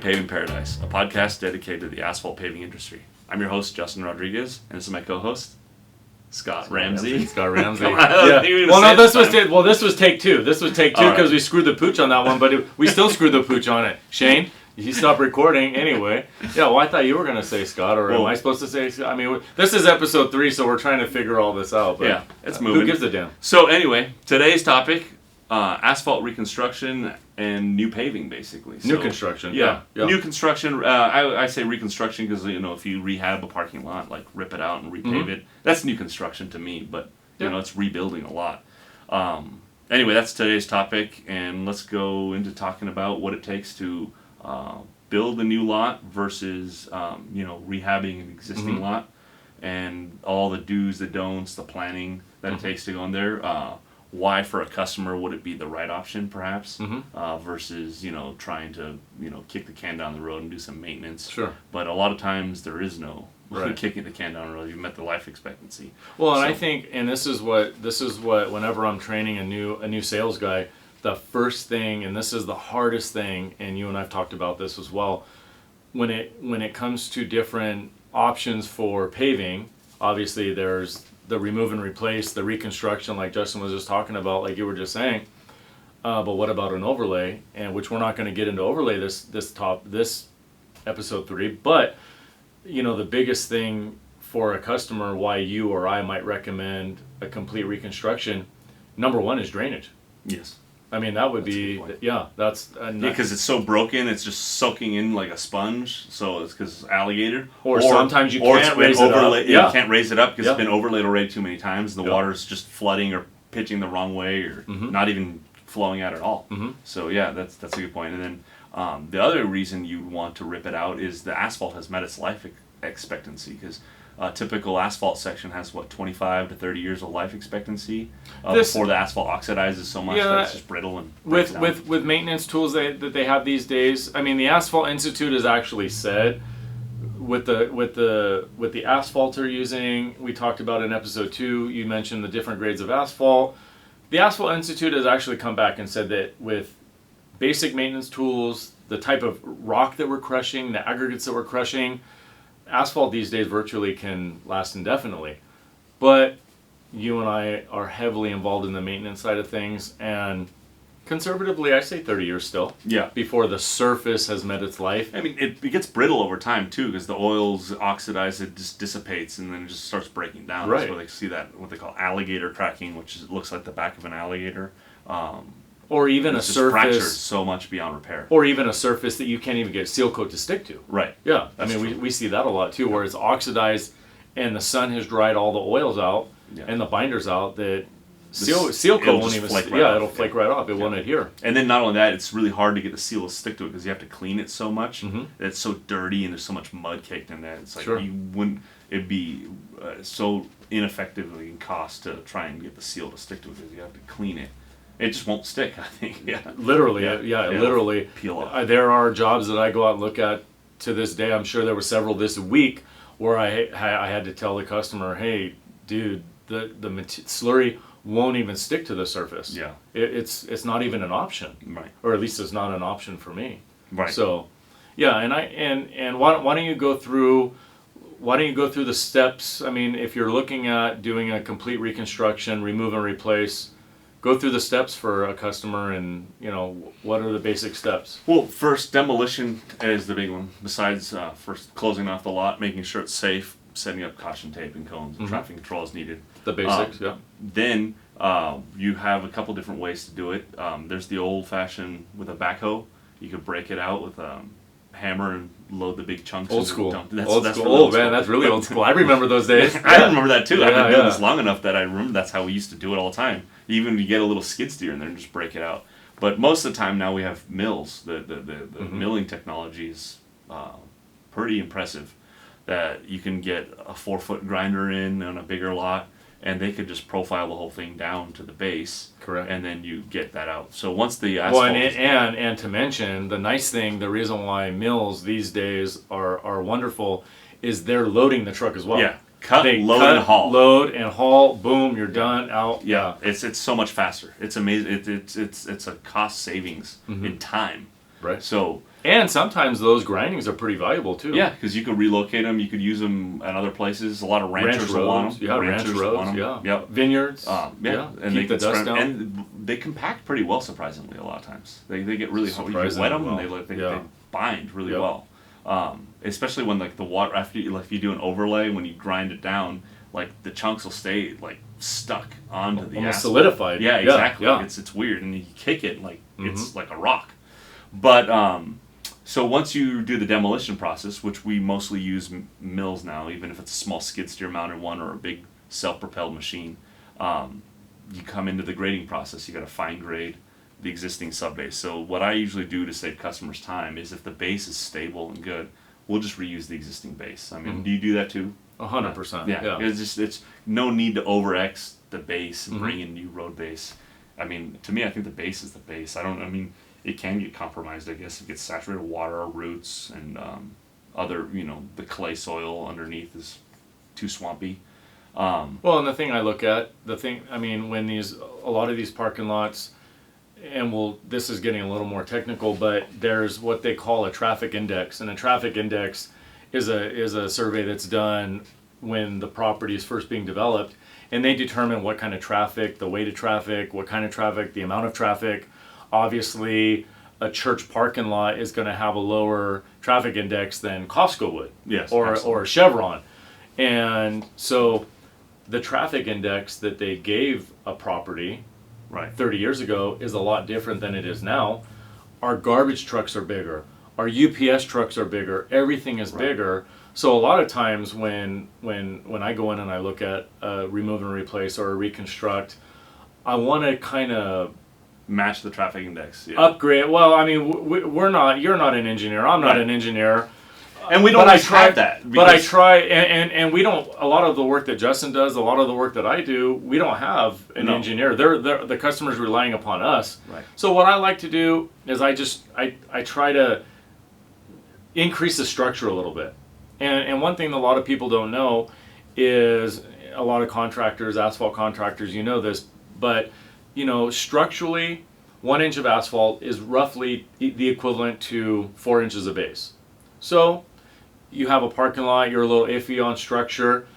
Paving Paradise, a podcast dedicated to the asphalt paving industry. I'm your host, Justin Rodriguez, and this is my co-host, Scott Ramsey. Scott Ramsey. Yeah. Well, no, this was take two. This was take two because we screwed the pooch on that one, but we still screwed the pooch on it. Shane, you stopped recording anyway. Yeah, well, I thought you were going to say Scott, or am I supposed to say Scott? I mean, this is episode 3, so we're trying to figure all this out. But, yeah, it's moving. Who gives a damn? So anyway, today's topic, asphalt reconstruction and new paving, basically. New construction. Yeah. New construction. I say reconstruction because, if you rehab a parking lot, like rip it out and repave it, that's new construction to me, but, it's rebuilding a lot. Anyway, that's today's topic, and let's go into talking about what it takes to build a new lot versus, rehabbing an existing lot, and all the do's, the don'ts, the planning that it takes to go in there. Why for a customer would it be the right option, perhaps, versus trying to kick the can down the road and do some maintenance. Sure. But a lot of times there is no kicking the can down the road. You've met the life expectancy. Well, and I think, and this is what whenever I'm training a new sales guy, the first thing, and this is the hardest thing, and you and I've talked about this as well, when it comes to different options for paving, obviously there's the remove and replace, the reconstruction, like Justin was just talking about, like you were just saying. But what about an overlay? And which we're not going to get into overlay this episode 3. But the biggest thing for a customer, why you or I might recommend a complete reconstruction, number 1 is drainage. Yes. I mean, that would be, that's... because it's so broken, it's just soaking in like a sponge, so it's because it's alligator. Or sometimes you can't raise it up. You can't raise it up because it's been overlaid already too many times, and the water's just flooding or pitching the wrong way, or not even flowing out at all. So that's a good point. And then the other reason you want to rip it out is the asphalt has met its life expectancy, because a typical asphalt section has 25 to 30 years of life expectancy before the asphalt oxidizes so much that it's just brittle and with maintenance tools that they have these days. I mean, the Asphalt Institute has actually said with the asphalt they're using. We talked about in episode 2. You mentioned the different grades of asphalt. The Asphalt Institute has actually come back and said that with basic maintenance tools, the type of rock that we're crushing, the aggregates that we're crushing, asphalt these days virtually can last indefinitely. But you and I are heavily involved in the maintenance side of things, and conservatively I say 30 years still. Yeah. Before the surface has met its life. I mean, it gets brittle over time too, because the oils oxidize, it just dissipates, and then it just starts breaking down. Right. That's where they see that, what they call alligator cracking, which looks like the back of an alligator. Or even a surface fractured so much beyond repair. Or even a surface that you can't even get seal coat to stick to. Right. Yeah. I mean, we see that a lot too, where it's oxidized and the sun has dried all the oils out and the binders out, that seal coat won't even flake right off. It'll flake right off. It won't adhere. And then not only that, it's really hard to get the seal to stick to it because you have to clean it so much. It's so dirty and there's so much mud caked in that. It's like it'd be so ineffectively in cost to try and get the seal to stick to it because you have to clean it. It just won't stick, I think. Literally, literally. Peel off. There are jobs that I go out and look at to this day. I'm sure there were several this week where I had to tell the customer, hey, dude, the slurry won't even stick to the surface. Yeah. It's not even an option. Right. Or at least it's not an option for me. Right. So, and why don't you go through the steps? I mean, if you're looking at doing a complete reconstruction, remove and replace, go through the steps for a customer, and what are the basic steps? Well, first, demolition is the big one. Besides first closing off the lot, making sure it's safe, setting up caution tape and cones, and traffic control is needed. The basics, Then you have a couple different ways to do it. There's the old-fashioned with a backhoe. You could break it out with a hammer and load the big chunks. Old school. That's old school. Man, that's really old school. I remember those days. I remember that too. I've been doing this long enough that I remember that's how we used to do it all the time. Even you get a little skid steer in there and just break it out. But most of the time now we have mills. The milling technology is pretty impressive. That you can get a 4-foot grinder in on a bigger lot, and they could just profile the whole thing down to the base. Correct. And then you get that out. So once the asphalt... Well, and to mention, the nice thing, the reason why mills these days are wonderful is they're loading the truck as well. Yeah. Cut, and haul. Load and haul. Boom, you're done. Out. Yeah. It's so much faster. It's amazing. It's a cost savings in time. Right. So. And sometimes those grindings are pretty valuable too. Yeah, because you could relocate them. You could use them at other places. A lot of ranchers will want them. Yeah, ranch roads. Yeah. Yep. Vineyards. Yeah. And keep the dust down. And they compact pretty well, surprisingly. A lot of times they get really hard. You wet them and they bind really well. Especially when like the water after if you do an overlay, when you grind it down, like the chunks will stay like stuck onto the almost asphalt. solidified. Yeah, exactly. Yeah. It's weird, and you kick it like it's like a rock. But so once you do the demolition process, which we mostly use mills now, even if it's a small skid steer mounted one or a big self-propelled machine, you come into the grading process. You got to fine grade the existing subbase. So what I usually do to save customers time is if the base is stable and good, we'll just reuse the existing base. I mean, do you do that too? 100%. Yeah. It's no need to over-X the base and bring in new road base. I mean, to me, I think the base is the base. It can get compromised, I guess. It gets saturated with water or roots and other, the clay soil underneath is too swampy. Well, and the thing I look at, when a lot of these parking lots, and this is getting a little more technical, but there's what they call a traffic index, and a traffic index is a survey that's done when the property is first being developed, and they determine what kind of traffic, the weight of traffic, what kind of traffic, the amount of traffic. Obviously, a church parking lot is going to have a lower traffic index than Costco would, yes, or Chevron. And so the traffic index that they gave a property 30 years ago is a lot different than it is now. Our garbage trucks are bigger. Our UPS trucks are bigger. Everything is bigger. So a lot of times when I go in and I look at a remove and replace or a reconstruct, I want to kind of match the traffic index. Yeah. Upgrade. Well, I mean, we're not. You're not an engineer. I'm not an engineer. And we don't have that. But I try, and we don't. A lot of the work that Justin does, a lot of the work that I do, we don't have an engineer. They're the customer's relying upon us. Right. So what I like to do is I try to increase the structure a little bit. And one thing that a lot of people don't know is a lot of contractors, asphalt contractors, this, but structurally, 1 inch of asphalt is roughly the equivalent to 4 inches of base. So you have a parking lot, you're a little iffy on structure,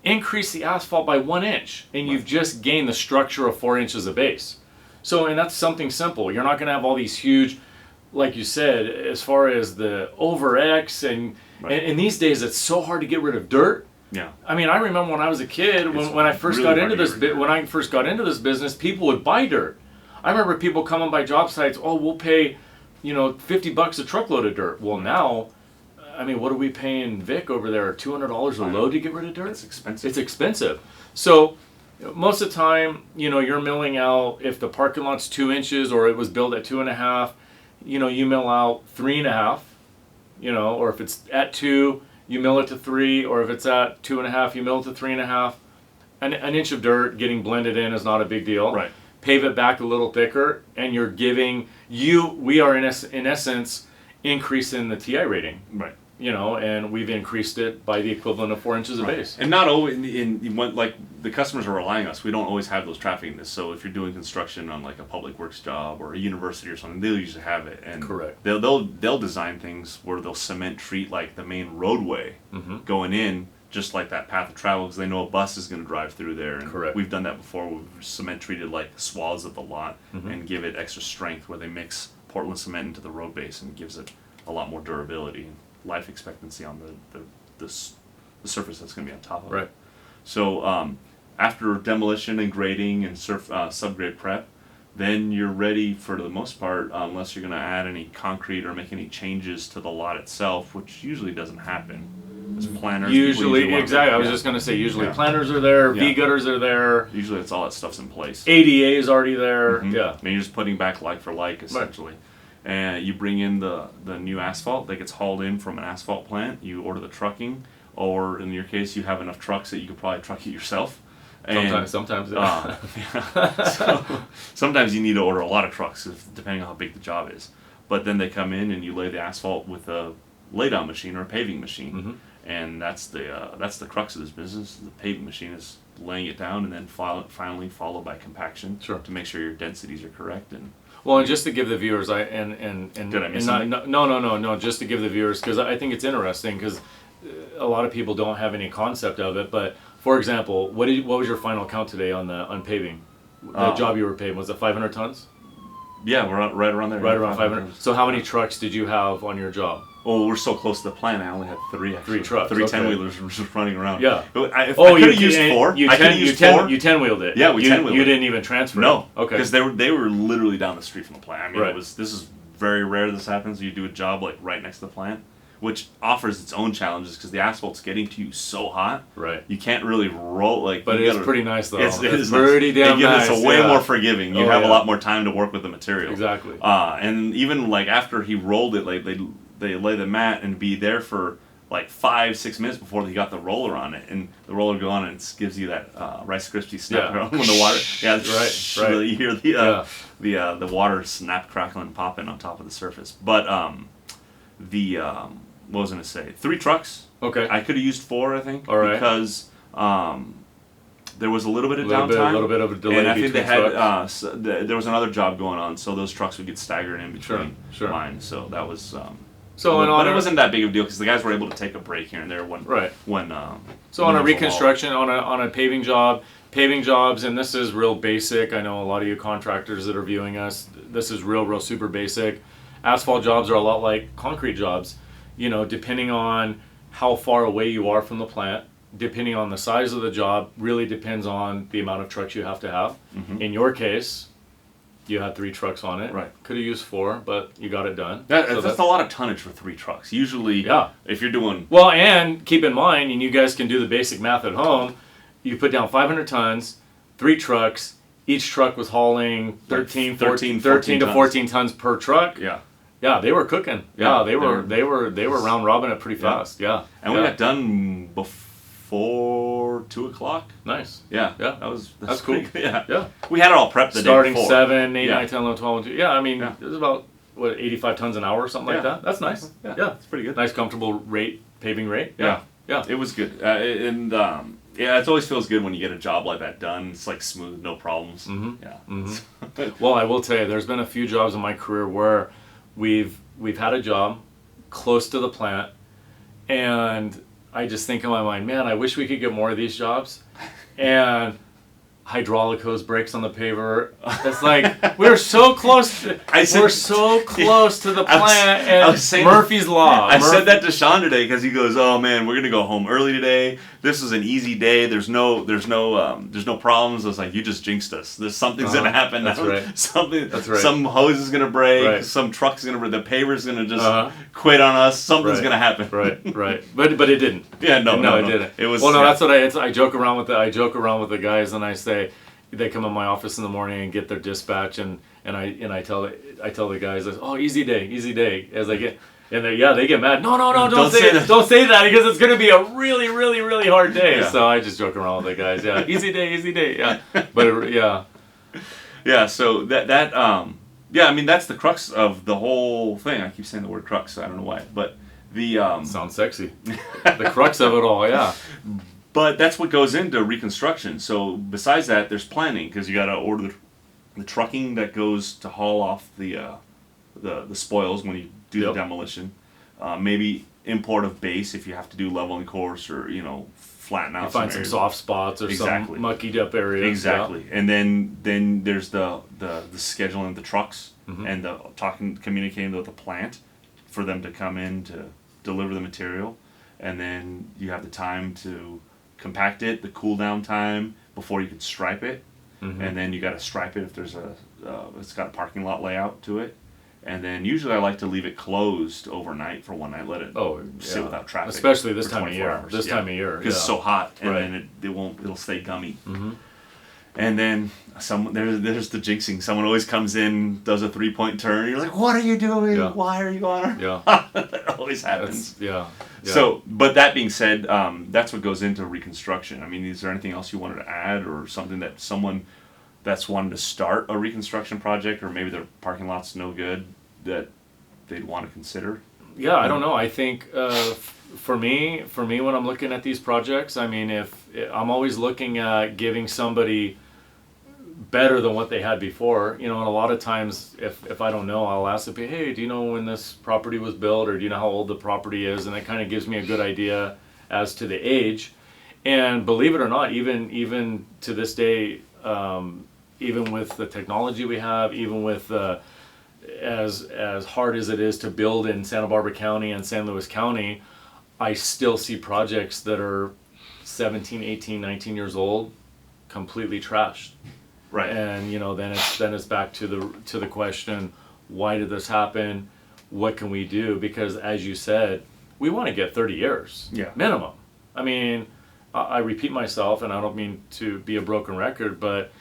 increase the asphalt by 1 inch, and you've just gained the structure of 4 inches of base. So, and that's something simple. You're not going to have all these huge, like you said, as far as the over-X, and these days it's so hard to get rid of dirt. Yeah. I mean, I remember when I was a kid, when I first got into this business, people would buy dirt. I remember people coming by job sites, we'll pay, $50 a truckload of dirt. Well, now, I mean, what are we paying Vic over there? $200 a load to get rid of dirt? It's expensive. It's expensive. So most of the time, you're milling out, if the parking lot's 2 inches or it was built at 2.5, you mill out 3.5, or if it's at 2, you mill it to 3, or if it's at 2.5, you mill it to 3.5. An inch of dirt getting blended in is not a big deal. Right. Pave it back a little thicker, and you're giving we are in essence increasing the TI rating. Right. And we've increased it by the equivalent of 4 inches of base. And not always, like the customers are relying on us. We don't always have those traffic in this. So if you're doing construction on like a public works job or a university or something, they'll usually have it. And correct. They'll design things where they'll cement treat like the main roadway going in, just like that path of travel, because they know a bus is going to drive through there. And correct. We've done that before. We've cement treated like swaths of the lot and give it extra strength, where they mix Portland cement into the road base and gives it a lot more durability. Life expectancy on the surface that's going to be on top of it. Right. So after demolition and grading and subgrade prep, then you're ready for the most part, unless you're going to add any concrete or make any changes to the lot itself, which usually doesn't happen. As planners, usually exactly. I was just going to say planners are there, V gutters are there. Usually it's all that stuff's in place. ADA is already there. Yeah. And you're just putting back like for like essentially. Right. And you bring in the new asphalt that gets hauled in from an asphalt plant. You order the trucking, or in your case, you have enough trucks that you could probably truck it yourself. And, sometimes. So, sometimes you need to order a lot of trucks, depending on how big the job is. But then they come in and you lay the asphalt with a lay-down machine or a paving machine. and that's the crux of this business. The paving machine is laying it down, and then finally followed by compaction, Sure. to make sure your densities are correct. And Well, and just to give the viewers, Did I miss something? no, just to give the viewers, because I think it's interesting, because a lot of people don't have any concept of it. But for example, what was your final count today on paving? The job you were paving, was it 500 tons? yeah, we're right around there. Right around 500. So how many trucks did you have on your job? Oh, we're so close to the plant. I only had 3. Actually. 3 trucks. Three Okay. 10-wheelers were just running around. Yeah. But if I could have used 4. You I could have used 4. You 10-wheeled it. Yeah, we 10-wheeled You it. didn't even transfer No. it. Okay. Because they were literally down the street from the plant. I mean, Right. this is very rare this happens. You do a job like right next to the plant, which offers its own challenges because the asphalt's getting to you so hot. Right. You can't really roll like. But you it's gotta- pretty nice though. It's It's pretty damn nice. It's way yeah. more forgiving. You Oh, have a yeah. lot more time to work with the material. Exactly. And even like after he rolled it, like they lay the mat and be there for like 5-6 minutes before they got the roller on it, and the roller go on and it gives you that Rice Krispie snap Yeah. when the water. Yeah, Right. You hear the water snap, crackling, and popping on top of the surface. But what was I gonna say? 3 trucks. Okay. I could have used 4, I think. All right. Because there was a little bit of A downtime. little bit of a delay And I think between they had trucks. there was another job going on, so those trucks would get staggered in between Sure. mine. So that was. So in but honor, it wasn't that big of a deal because the guys were able to take a break here and there when Right. when. So when on a there was lull. reconstruction, on a paving jobs, and this is real basic. I know a lot of you contractors that are viewing us. This is real super basic. Asphalt jobs are a lot like concrete jobs. You know, depending on how far away you are from the plant, depending on the size of the job, really depends on the amount of trucks you have to have. Mhm. In your case, you had 3 trucks on it. Right. Could have used 4, but you got it done. That's a lot of tonnage for 3 trucks. Usually, Yeah. if you're doing Well, and keep in mind, and you guys can do the basic math at home, you put down 500 tons, 3 trucks, each truck was hauling 13 to 14 tons per truck. yeah, Yeah, they were cooking. Yeah, Yeah, they were round robin it pretty Yeah. fast. Yeah. and yeah. we got done before 2:00. Nice. Yeah, Yeah. that's cool. pretty good. Yeah, Yeah. we had it all prepped the Starting day before. 7, 8, Yeah. 9, 10, 11, 12, 2. Yeah, I mean, Yeah. it was about, 85 tons an hour or something like Yeah. that. That's nice. Yeah. It's pretty good. Nice, comfortable paving rate. Yeah. Yeah. It was good, yeah, it always feels good when you get a job like that done. It's like smooth, no problems. Mhm. Yeah. Well, I will tell you, there's been a few jobs in my career where we've had a job close to the plant, and I just think in my mind, man, I wish we could get more of these jobs. And hydraulic hose breaks on the paver. It's like we're so close. We're so close to the plant, I was and saying- Murphy's Law. I said that to Sean today because he goes, "Oh man, we're gonna go home early today. This is an easy day. There's no problems." I was like, "You just jinxed us. Something's gonna happen. That's now. right. Something. That's right. Some hose is gonna break. Right. Some truck's gonna break. The paver's gonna just Uh-huh. quit on us. Something's Right. gonna happen." Right. But it didn't. Yeah. No. it didn't. It was. Well, no, yeah. that's what I joke around with the guys, and I say they come in my office in the morning and get their dispatch, and I tell the guys, oh, easy day as I get. And they get mad. No, don't say that. Don't say that because it's going to be a really, really, really hard day. Yeah. So I just joke around with the guys. Yeah, easy day. Yeah, but yeah. Yeah. So yeah. I mean, that's the crux of the whole thing. I keep saying the word crux. I don't know why, but the Sounds sexy. The crux of it all. Yeah. But that's what goes into reconstruction. So besides that, there's planning because you got to order the trucking that goes to haul off the spoils when you do Yep. the demolition. Maybe import of base if you have to do leveling course or flatten out. You find some areas. soft spots or Exactly. some muckied up areas. Exactly, and then there's the scheduling of the trucks Mhm. and the communicating with the plant for them to come in to deliver the material, and then you have the time to compact it, the cool down time before you can stripe it, Mhm. and then you got to stripe it if there's it's got a parking lot layout to it, and then usually I like to leave it closed overnight for one night, let it sit yeah. without traffic, Especially this for time of 24 year. hours. This time of year. Because it's so hot, and Right. then it'll stay gummy. Mm-hmm. And then there's the jinxing. Someone always comes in, does a 3-point turn. You're like, what are you doing? Yeah. Why are you on her? Yeah. That always happens. That's, yeah. So, but that being said, that's what goes into reconstruction. I mean, is there anything else you wanted to add, or something that someone that's wanted to start a reconstruction project, or maybe their parking lot's no good, that they'd want to consider? Yeah, I don't know. I think for me, when I'm looking at these projects, I mean, if I'm always looking at giving somebody better than what they had before, and a lot of times if I don't know, I'll ask them, hey, do you know when this property was built, or do you know how old the property is? And it kind of gives me a good idea as to the age. And believe it or not, even to this day, even with the technology we have, even with as hard as it is to build in Santa Barbara County and San Luis County, I still see projects that are 17, 18, 19 years old, completely trashed. Right. And then it's back to the question, why did this happen? What can we do? Because as you said, we want to get 30 years minimum. I mean, I repeat myself, and I don't mean to be a broken record, but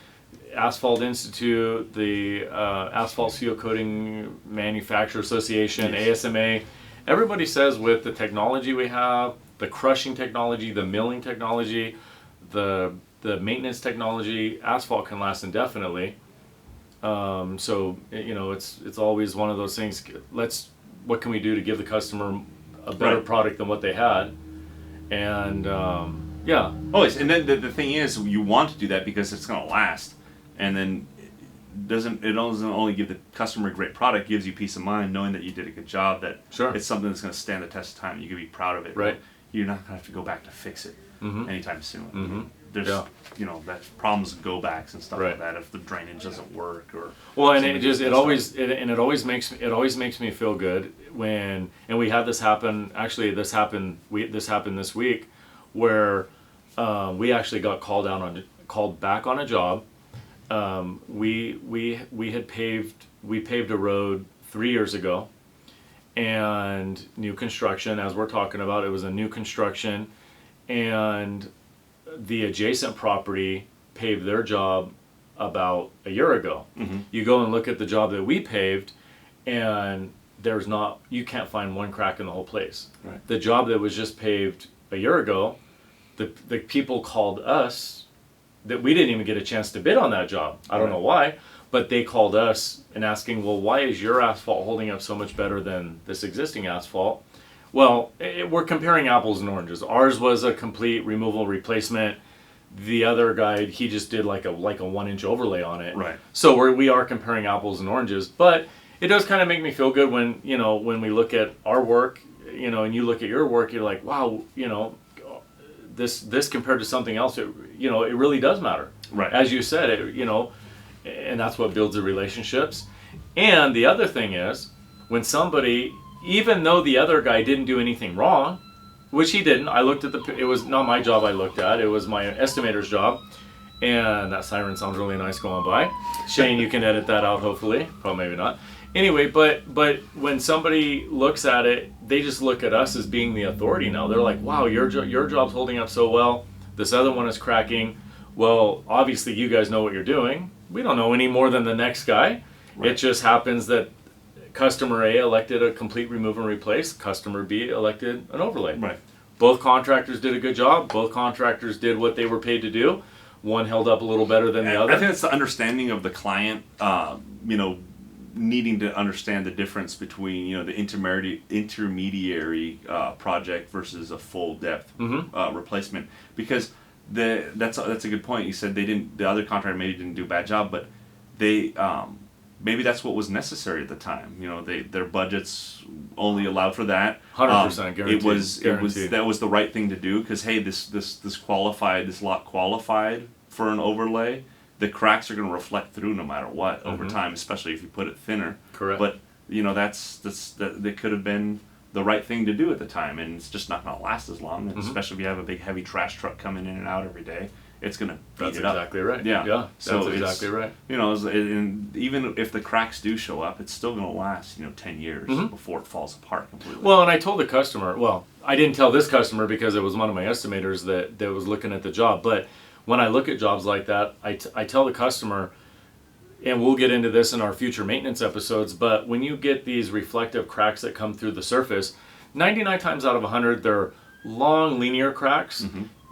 Asphalt Institute, the Asphalt Seal Coating Manufacturer Association, ASMA, everybody says with the technology we have, the crushing technology, the milling technology, the maintenance technology, asphalt can last indefinitely. So it's always one of those things. What can we do to give the customer a better product than what they had? And always. And then the thing is, you want to do that because it's going to last, and then it doesn't only give the customer a great product, it gives you peace of mind knowing that you did a good job, that it's something that's going to stand the test of time. You can be proud of it. Right. You're not going to have to go back to fix it anytime soon. Mm-hmm. There's that problems with go backs and stuff like that if the drainage doesn't work, or and it always makes me feel good when, and we had this happen. Actually, this happened this week, where we actually got called back on a job. We paved a road 3 years ago, and new construction, as we're talking about, it was a new construction, and the adjacent property paved their job about a year ago. Mm-hmm. You go and look at the job that we paved, and you can't find one crack in the whole place. Right. The job that was just paved a year ago, the people called us, that we didn't even get a chance to bid on that job. I don't know why, but they called us and asking, well, why is your asphalt holding up so much better than this existing asphalt? Well, we're comparing apples and oranges. Ours was a complete removal replacement. The other guy, he just did like a 1-inch overlay on it. Right. So we are comparing apples and oranges, but it does kind of make me feel good when we look at our work, and you look at your work, you're like, wow, this compared to something else, it really does matter. Right. As you said, and that's what builds the relationships. And the other thing is, when somebody, even though the other guy didn't do anything wrong, which he didn't, I looked at it was not my job I looked at, it was my estimator's job. And that siren sounds really nice going by. Shane, you can edit that out, hopefully. Probably maybe not. Anyway, but when somebody looks at it, they just look at us as being the authority now. They're like, wow, your job's holding up so well. This other one is cracking. Well, obviously you guys know what you're doing. We don't know any more than the next guy. Right. It just happens that customer A elected a complete remove and replace. Customer B elected an overlay. Right. Both contractors did a good job. Both contractors did what they were paid to do. One held up a little better than the other. I think it's the understanding of the client, needing to understand the difference between, the intermediary project versus a full depth replacement. Because that's a good point. You said the other contractor maybe didn't do a bad job, but they maybe that's what was necessary at the time. Their budgets only allowed for that. 100% guaranteed. That was the right thing to do, because hey, this lot qualified for an overlay. The cracks are going to reflect through no matter what over time, especially if you put it thinner. Correct. But that could have been the right thing to do at the time, and it's just not going to last as long. And especially if you have a big heavy trash truck coming in and out every day, it's going to beat it up. That's exactly right. Yeah. So that's exactly right. And even if the cracks do show up, it's still going to last 10 years before it falls apart completely. Well, and I told the customer. Well, I didn't tell this customer because it was one of my estimators that was looking at the job, but when I look at jobs like that, I tell the customer, and we'll get into this in our future maintenance episodes, but when you get these reflective cracks that come through the surface, 99 times out of 100, they're long, linear cracks.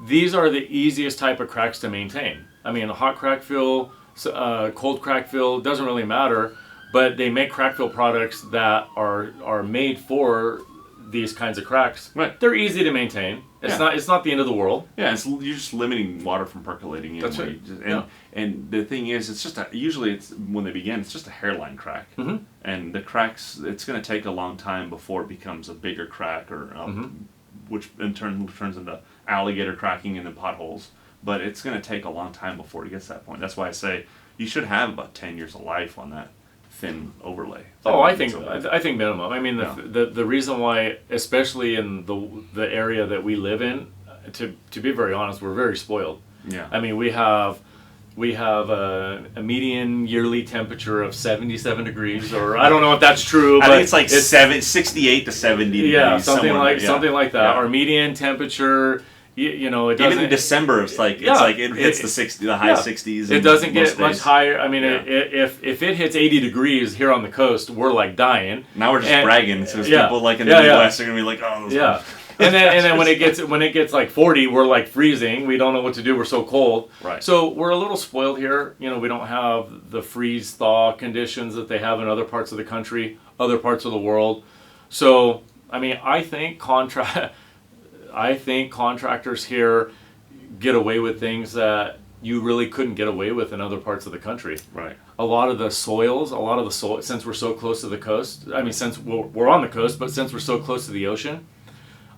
These are the easiest type of cracks to maintain. I mean, a hot crack fill, cold crack fill, doesn't really matter, but they make crack fill products that are made for these kinds of cracks, Right. they're easy to maintain. It's not the end of the world. Yeah, you're just limiting water from percolating in. That's right. And the thing is, it's just usually it's when they begin, it's just a hairline crack, and the cracks. It's going to take a long time before it becomes a bigger crack, or which in turn turns into alligator cracking and then potholes. But it's going to take a long time before it gets to that point. That's why I say you should have about 10 years of life on that thin overlay. Oh, I think minimum. I mean, the reason why, especially in the area that we live in, to be very honest, we're very spoiled. Yeah. I mean, we have a median yearly temperature of 77 degrees, or I don't know if that's true. I but think it's like 68 to 70 degrees. Yeah, something like that. Yeah. Our median temperature. You know, it doesn't. Even in December, it's like it hits the high 60s. It doesn't get much days. higher. I mean, if it hits 80 degrees here on the coast, we're like dying. Now we're just bragging. So people like in the Midwest are gonna be like, oh, yeah. and then when it gets like 40, we're like freezing. We don't know what to do. We're so cold. Right. So we're a little spoiled here. You know, we don't have the freeze thaw conditions that they have in other parts of the country, other parts of the world. So I mean, I think contractors here get away with things that you really couldn't get away with in other parts of the country. Right. A lot of the soil, since we're so close to the coast, I mean, since we're on the coast, but since we're so close to the ocean,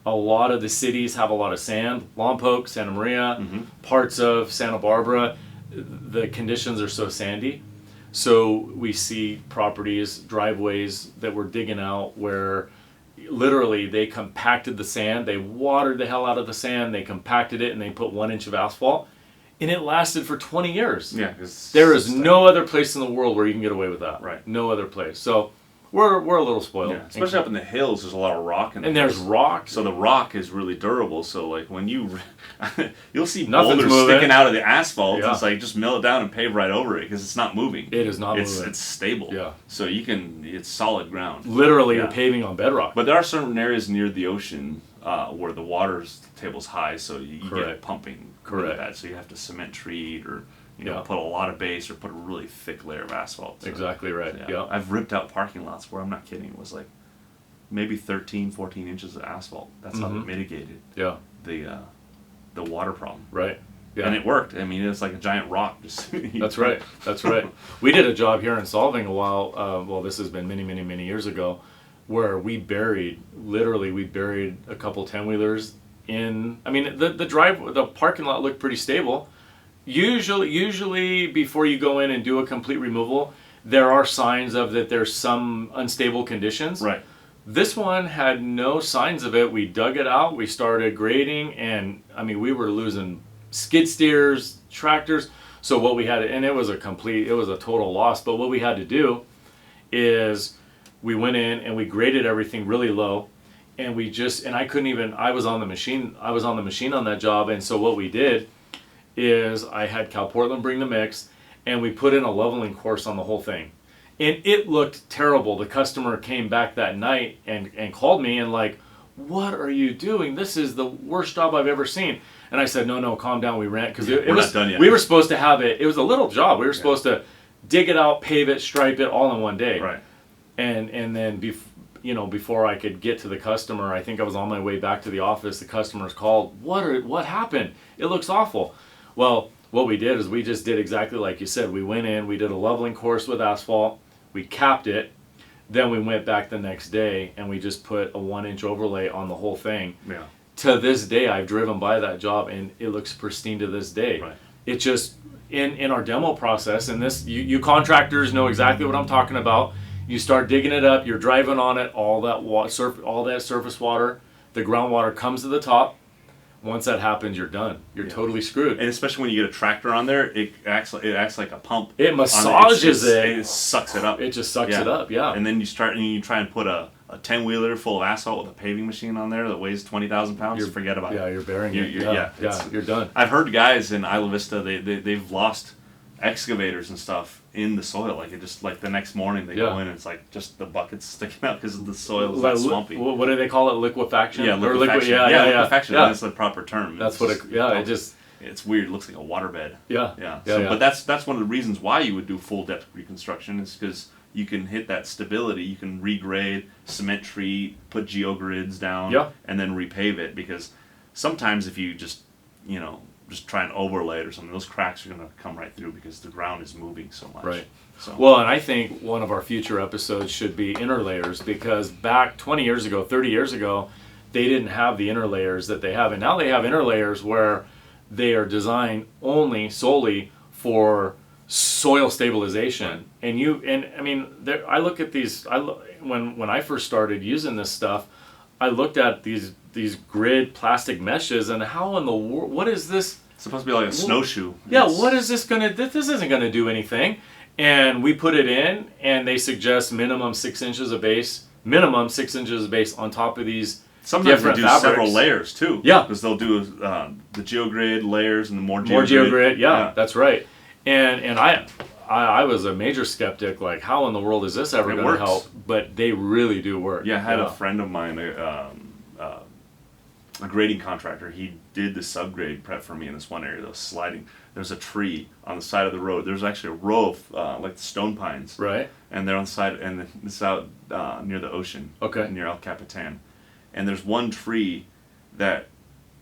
a lot of the cities have a lot of sand. Lompoc, Santa Maria, parts of Santa Barbara, the conditions are so sandy. So we see properties, driveways that we're digging out where literally they compacted the sand, they watered the hell out of the sand, they compacted it, and they put 1 inch of asphalt, and it lasted for 20 years. Yeah, there is no other place in the world where you can get away with that. Right. No other place. So we're a little spoiled. Yeah, especially up in the hills, there's a lot of rock in and there's rock. So the rock is really durable. So like when you'll see Nothing's boulders moving. sticking out of the asphalt. Yeah. It's like just mill it down and pave right over it because it's not moving. It is not moving. It's stable. Yeah. So it's solid ground. Literally, you're paving on bedrock. But there are certain areas near the ocean where the water table's high, so you get pumping really bad. So you have to cement treat or put a lot of base or put a really thick layer of asphalt. So, exactly right. Yeah. I've ripped out parking lots where I'm not kidding. It was like maybe 13, 14 inches of asphalt. That's how they mitigated the water problem. Right. Yeah. And it worked. I mean, it's like a giant rock. That's right. That's right. We did a job here in Solving a while. Well, this has been many, many, many years ago, where we buried a couple 10-wheelers in. I mean, the parking lot looked pretty stable. Usually before you go in and do a complete removal, there are signs of that there's some unstable conditions. Right. This one had no signs of it. We dug it out, we started grading, and I mean, we were losing skid steers, tractors. So what we had, and it was a total loss, but what we had to do is we went in and we graded everything really low, and I was on the machine on that job, and so what we did is I had Cal Portland bring the mix, and we put in a leveling course on the whole thing. And it looked terrible. The customer came back that night and called me and like, what are you doing? This is the worst job I've ever seen. And I said, no, calm down. We ran because we're not done yet. We were supposed to have it. It was a little job. We were supposed to dig it out, pave it, stripe it all in one day. Right. And then before I could get to the customer, I think I was on my way back to the office. The customers called. What happened? It looks awful. Well, what we did is we just did exactly like you said. We went in, we did a leveling course with asphalt, we capped it, then we went back the next day and we just put a 1 inch overlay on the whole thing. Yeah. To this day, I've driven by that job and it looks pristine to this day. Right. It just, in our demo process, and this, you contractors know exactly what I'm talking about. You start digging it up, you're driving on it, all that surface water, the groundwater comes to the top. Once that happens, you're done. You're totally screwed. And especially when you get a tractor on there, it acts like a pump. It massages it. It sucks it up. It just sucks it up, yeah. And then you try and put a 10-wheeler full of asphalt with a paving machine on there that weighs 20,000 pounds. Forget about it. Yeah, you're burying it. You're done. I've heard guys in Isla Vista, they've lost excavators and stuff in the soil. Like it just like the next morning they go in and it's like just the buckets sticking out because the soil is like swampy. What do they call it? Liquefaction? Yeah, liquefaction. Liquefaction. That's the proper term. That's it's weird. It looks like a waterbed. Yeah. But that's one of the reasons why you would do full depth reconstruction is because you can hit that stability. You can regrade, cement treat, put geogrids down, Yeah. and then repave it. Because sometimes if you just just try and overlay it or something, those cracks are going to come right through because the ground is moving so much. Right. So. Well, and I think one of our future episodes should be inner layers, because back 20 years ago, 30 years ago, they didn't have the inner layers that they have. And now they have inner layers where they are designed solely for soil stabilization. Right. I mean, I look at these, when I first started using this stuff, I looked at these grid plastic meshes, and how in the world, what is this? It's supposed to be like a snowshoe. Yeah, what is this going to, this isn't going to do anything. And we put it in, and they suggest minimum 6 inches of base on top of these. Sometimes they do fabrics. several layers too. Yeah. Because they'll do the geogrid layers and the more geogrid. More geogrid, yeah, that's right. And I was a major skeptic, like, how in the world is this ever going to help? But they really do work. Yeah, I had a friend of mine, a grading contractor. He did the subgrade prep for me in this one area that was sliding. There's a tree on the side of the road. There's actually a row of like the stone pines. Right. And they're on the side, and it's out near the ocean. Okay. Near El Capitan. And there's one tree that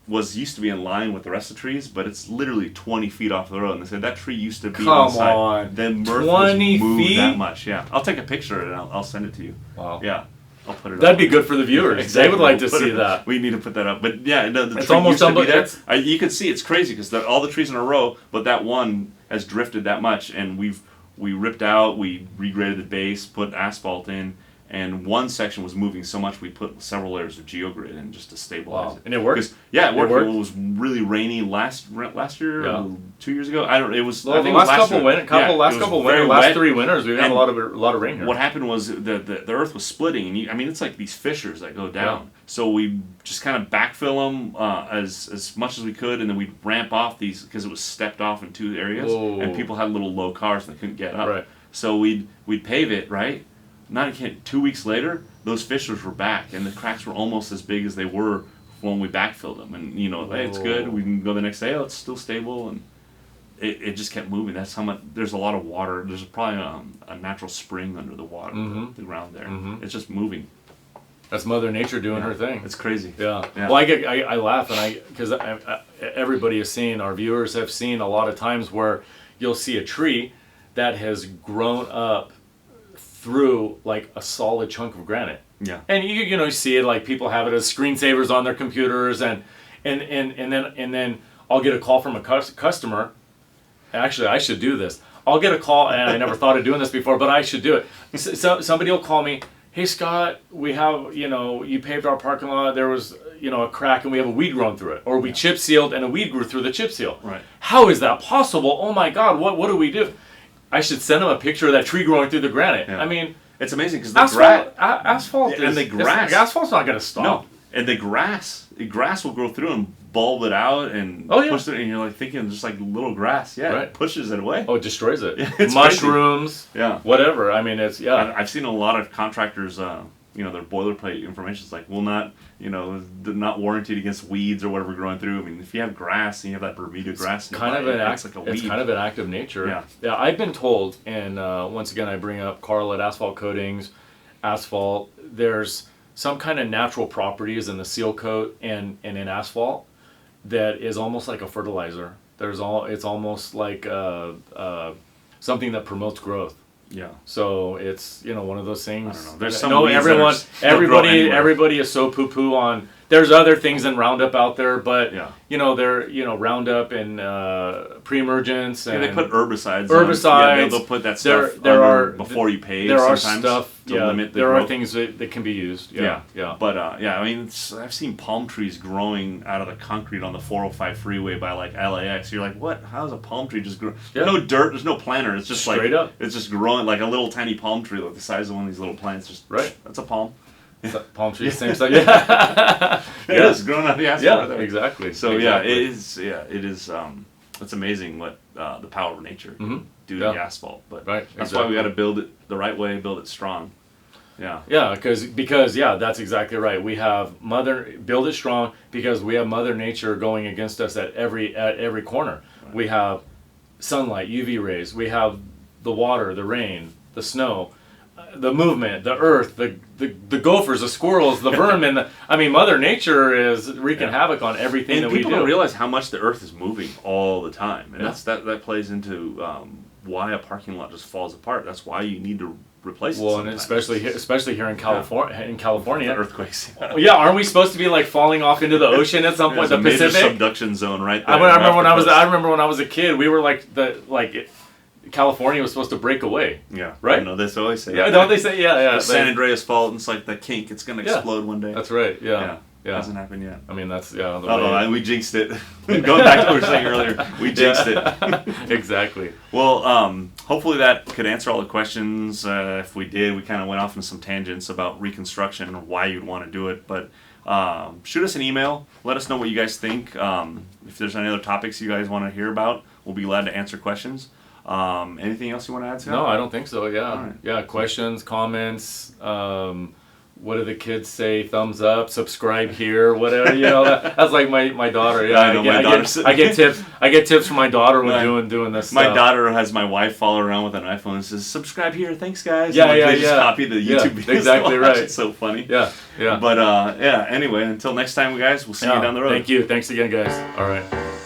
used to be in line with the rest of the trees, but it's literally 20 feet off the road. And they said that tree used to be on the side. Come on. Then Murph 20 has moved feet? that much. Yeah. I'll take a picture and I'll send it to you. Wow. Yeah. I'll put it up. That'd be good for the viewers. Exactly. They would like to We'll put see it- that. We need to put that up. But yeah, no, the It's tree almost used to be there. unbelievable. You can see it's crazy because all the trees in a row, but that one has drifted that much, and we ripped out, we regraded the base, put asphalt in, and one section was moving so much we put several layers of geogrid in just to stabilize Wow. it. And it worked? 'Cause- Yeah, it worked. worked? It was really rainy last year, Yeah. 2 years ago. I don't. It was. Well, I the think it was last last couple year. winters, Yeah, it was very last wet. 3 winters, we've had And a lot of rain here. What happened was the earth was splitting, and I mean it's like these fissures that go down. Yeah. So we just kind of backfill them as much as we could, and then we'd ramp off these because it was stepped off in 2 areas, Whoa. and people had little low cars and they couldn't get up. Right. So we'd pave it, right. Not again. 2 weeks later, those fissures were back, and the cracks were almost as big as they were when we backfilled them. And hey, it's good. We can go the next day. Oh, it's still stable, and it just kept moving. That's how much. There's a lot of water. There's probably a natural spring under the water, the ground there. Mhm. It's just moving. That's Mother Nature doing her thing. It's crazy. Yeah. Yeah. Well, I laugh, and because everybody has seen, our viewers have seen a lot of times where you'll see a tree that has grown up through like a solid chunk of granite. Yeah. And you see it, like people have it as screensavers on their computers, and then I'll get a call from a customer. Actually, I should do this. I'll get a call, and I never thought of doing this before, but I should do it. So somebody will call me. Hey Scott, we have, you paved our parking lot, there was, a crack and we have a weed growing through it. Or we chip sealed and a weed grew through the chip seal. Right. How is that possible? Oh my God, what do we do? I should send them a picture of that tree growing through the granite. Yeah. I mean, It's amazing because the asphalt and the grass. asphalt's not going to stop. No, and the grass will grow through and bulb it out and Oh, yeah. push it, and you're like thinking just like little grass. Yeah, Right. it pushes it away. Oh, it destroys it. Yeah, it's Mushrooms, Yeah. whatever. I mean, it's, yeah. I've seen a lot of contractors, their boilerplate information is like, will not, they're not warranted against weeds or whatever growing through. I mean, if you have grass and you have that Bermuda grass, Kind of an it's act, like a it's weed. kind of an act of nature. Yeah. Yeah, I've been told, and once again I bring up Carl at Asphalt Coatings, asphalt, there's some kind of natural properties in the seal coat and in asphalt that is almost like a fertilizer. It's almost like something that promotes growth. Yeah. So it's one of those things. I don't know. There's some no, weeds that everyone, they'll grow anywhere. everybody is so poo-poo on. There's other things than Roundup out there, but Yeah. they're Roundup and pre-emergence and Yeah, they put herbicides. Herbicides. Yeah, they'll put that There- stuff there under are- before you pave. there are sometimes stuff. to Yeah, limit the there growth. are things that can be used. Yeah, yeah. But I mean, I've seen palm trees growing out of the concrete on the 405 freeway by like LAX. You're like, what? How's a palm tree just grow? Yeah. There's no dirt. There's no planter. It's just Straight like up. It's just growing like a little tiny palm tree, like the size of one of these little plants. Just Right. That's a palm. Palm trees, same stuff. Yeah, It is growing out of the asphalt. yeah, right there. exactly. So exactly. it is. Yeah, it is. It's amazing what the power of nature can do to Yeah. the asphalt. But Right, that's why we exactly. got to build it the right way, build it strong. Yeah. Yeah, because that's exactly right. We have build it strong because we have Mother Nature going against us at every corner. Right. We have sunlight, UV rays. We have the water, the rain, the snow. the movement, the earth, the gophers, the squirrels, the vermin. I mean, Mother Nature is wreaking havoc on everything And that we do. people don't realize how much the earth is moving all the time, and Yeah. that plays into why a parking lot just falls apart. That's why you need to replace it. Well, and sometimes. especially here in California, The earthquakes. Yeah, aren't we supposed to be like falling off into the ocean at some point? There's The a major Pacific. subduction zone right there. I remember off when I was a kid, we were California was supposed to break away. the coast. Yeah, Right? I know they always say. Yeah, that. don't they say? Yeah. The San Andreas fault, and it's like the kink. It's gonna explode one day. That's right. Yeah. Hasn't happened yet. I mean, that's We jinxed it. Going back to what we were saying earlier, we jinxed it. Exactly. Well, hopefully that could answer all the questions. If we did, we kind of went off in some tangents about reconstruction and why you'd want to do it. But shoot us an email. Let us know what you guys think. If there's any other topics you guys want to hear about, we'll be glad to answer questions. Anything else you want to add, Scott? No, I don't think so. Yeah. All right. Yeah. Questions, comments. What do the kids say? Thumbs up, subscribe here, whatever. That's like my daughter. Yeah, I know, my daughter's I get tips. I get tips from my daughter when doing this. My stuff. daughter has my wife follow around with an iPhone and says, "Subscribe here, thanks guys." Yeah, and, yeah, they just yeah. copy the YouTube videos. Exactly to watch. right. It's so funny. Yeah, yeah. But anyway, until next time, guys, we'll see you down the road. Thank you. Thanks again, guys. All right.